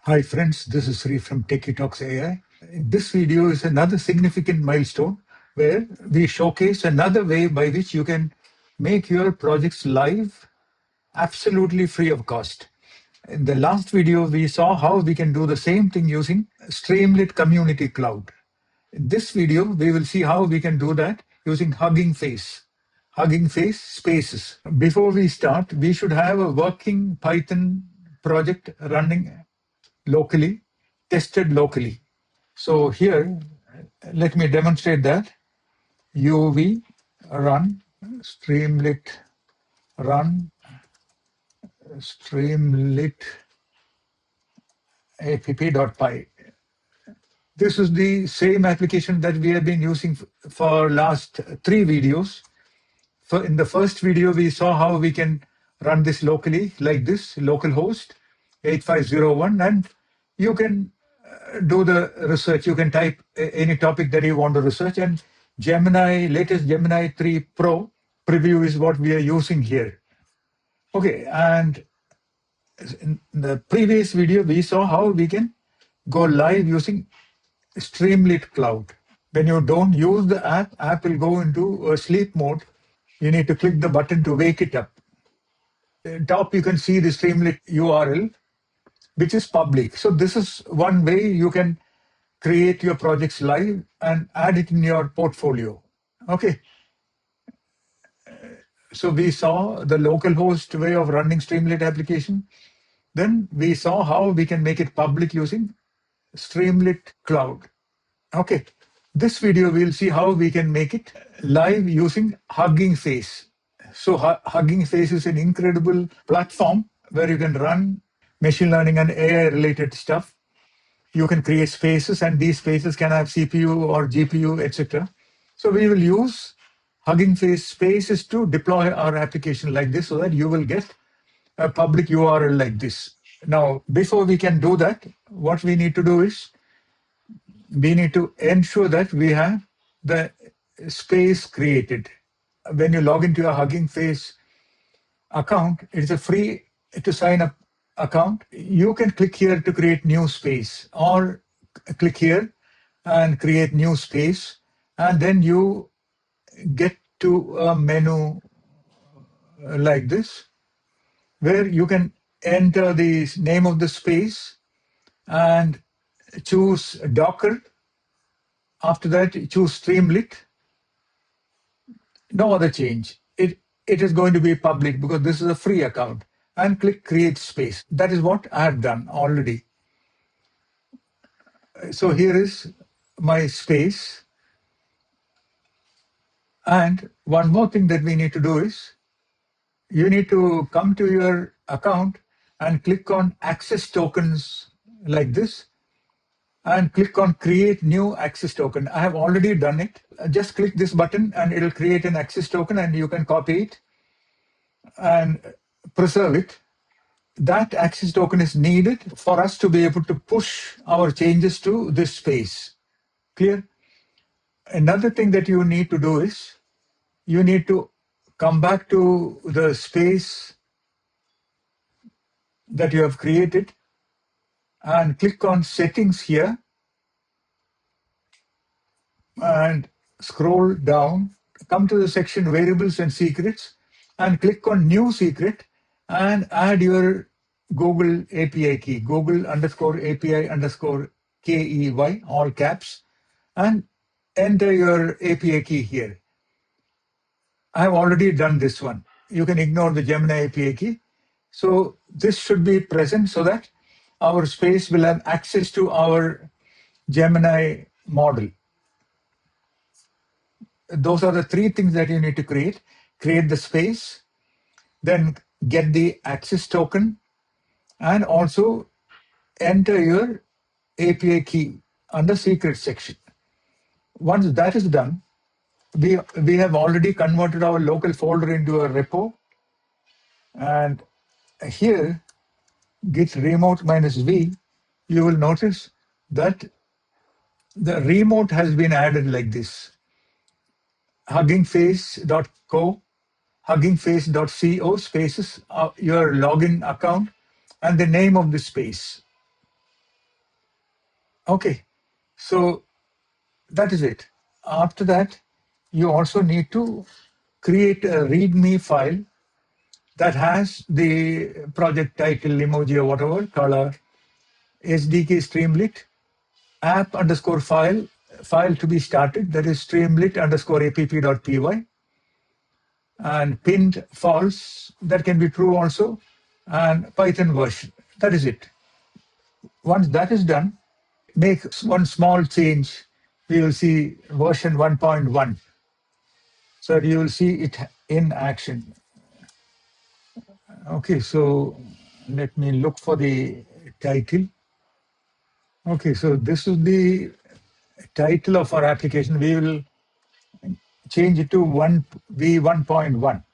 Hi friends, this is Sri from TechieTalksAI. This video is another significant milestone where we showcase another way by which you can make your projects live absolutely free of cost. In the last video, we saw how we can do the same thing using Streamlit Community Cloud. In this video, we will see how we can do that using Hugging Face. Hugging Face Spaces. Before we start, we should have a working Python project running locally, tested locally. So here, let me demonstrate that. UV run streamlit run streamlit app.py. This is the same application that we have been using for last 3 videos. In the first video, we saw how we can run this locally like this, localhost 8501, and you can do the research. You can type any topic that you want to research, and latest Gemini 3 Pro preview is what we are using here. Okay, and in the previous video, we saw how we can go live using Streamlit Cloud. When you don't use the app will go into a sleep mode. You need to click the button to wake it up. At top, you can see the Streamlit URL, which is public. So this is one way you can create your projects live and add it in your portfolio. Okay. So we saw the localhost way of running Streamlit application. Then we saw how we can make it public using Streamlit Cloud. Okay. This video, we'll see how we can make it live using Hugging Face. So Hugging Face is an incredible platform where you can run machine learning and AI related stuff. You can create spaces, and these spaces can have CPU or GPU, etc. So we will use Hugging Face spaces to deploy our application like this so that you will get a public URL like this. Now, before we can do that, what we need to do is we need to ensure that we have the space created. When you log into your Hugging Face account, it's a free to sign up account. You can click here to create new space, or click here and create new space, and then you get to a menu like this where you can enter the name of the space and choose Docker. After that, choose Streamlit. No other change. It is going to be public because this is a free account. And click Create Space. That is what I have done already. So here is my space. And one more thing that we need to do is you need to come to your account and click on Access Tokens like this, and click on Create New Access Token. I have already done it. Just click this button and it'll create an access token, and you can copy it and preserve it. That access token is needed for us to be able to push our changes to this space. Clear? Another thing that you need to do is you need to come back to the space that you have created and click on Settings here and scroll down, come to the section Variables and Secrets, and click on New Secret and add your Google API key, Google_API_KEY, all caps, and enter your API key here. I have already done this one. You can ignore the Gemini API key. So this should be present so that our space will have access to our Gemini model. Those are the 3 things that you need to create. Create the space, then get the access token, and also enter your API key under secret section. Once that is done, we have already converted our local folder into a repo. And here, git remote -v, you will notice that the remote has been added like this. Huggingface.co, huggingface.co spaces, your login account, and the name of the space. Okay, so that is it. After that, you also need to create a README file that has the project title, emoji or whatever, color, SDK Streamlit, app underscore file to be started, that is streamlit underscore app.py, and pinned false, that can be true also, and Python version. That is it. Once that is done, make one small change. We will see version 1.1. So you will see it in action. Okay, so let me look for the title. Okay, so this is the title of our application. We will change it to v1.1.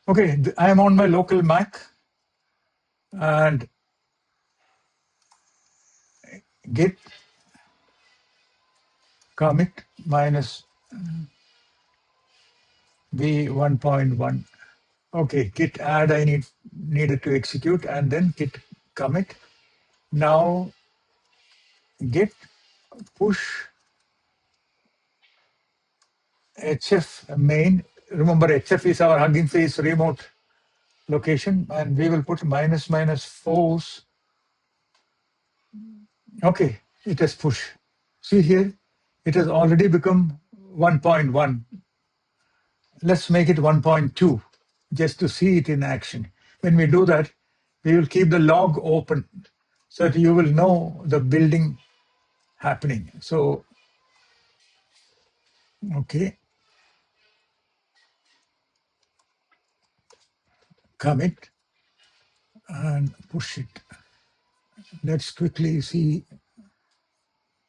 Okay, I am on my local Mac and git commit minus v1.1. Okay, git add I needed to execute, and then git commit. Now git push HF main. Remember, HF is our Hugging Face remote location, and we will put minus minus force. Okay, it has push. See here, it has already become 1.1. Let's make it 1.2 just to see it in action. When we do that, we will keep the log open so that you will know the building happening. So, okay, commit and push it. Let's quickly see.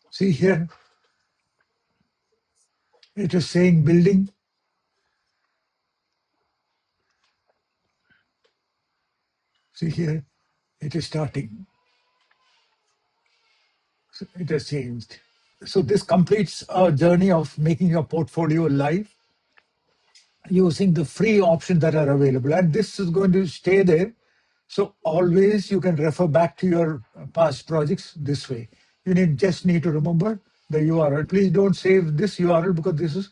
See here, it is saying building. See here, it is starting. So it has changed. So this completes our journey of making your portfolio live using the free options that are available. And this is going to stay there. So always you can refer back to your past projects this way. You just need to remember the URL. Please don't save this URL because this is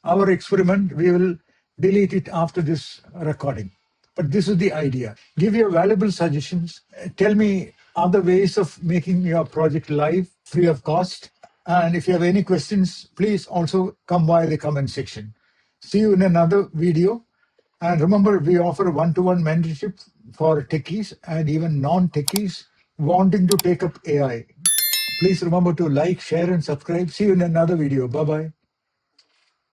our experiment. We will delete it after this recording. But this is the idea. Give your valuable suggestions. Tell me other ways of making your project live, free of cost. And if you have any questions, please also come via the comment section. See you in another video. And remember, we offer one-to-one mentorship for techies and even non-techies wanting to take up AI. Please remember to like, share, and subscribe. See you in another video. Bye-bye.